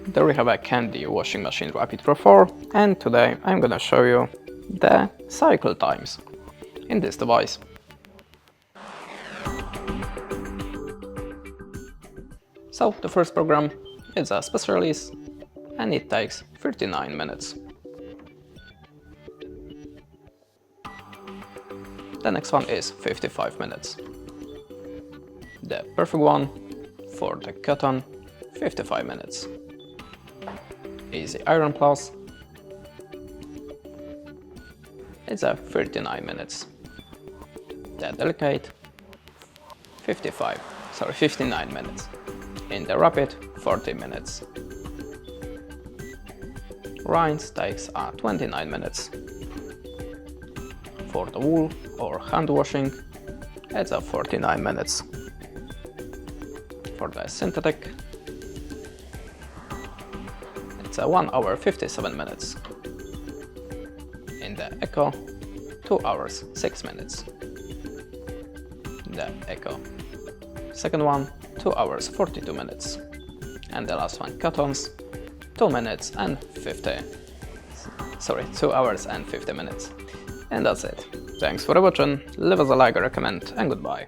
there we have a Candy washing machine Rapid Pro 4, and today I'm gonna show you the cycle times in this device. So the first program is a special release and it takes 39 minutes. The next one is 55 minutes. The perfect one for the cotton, 55 minutes. Easy Iron Plus, it's a 39 minutes. The delicate, 59 minutes. In the rapid, 40 minutes. Rinse takes 29 minutes. For the wool or hand washing, it's 49 minutes. For the synthetic, it's 1 hour 57 minutes. In the Eco, 2 hours 6 minutes. The Eco second one, 2 hours 42 minutes. And the last one, Cottons, 2 hours and 50 minutes. And that's it. Thanks for watching, leave us a like, a comment, and goodbye.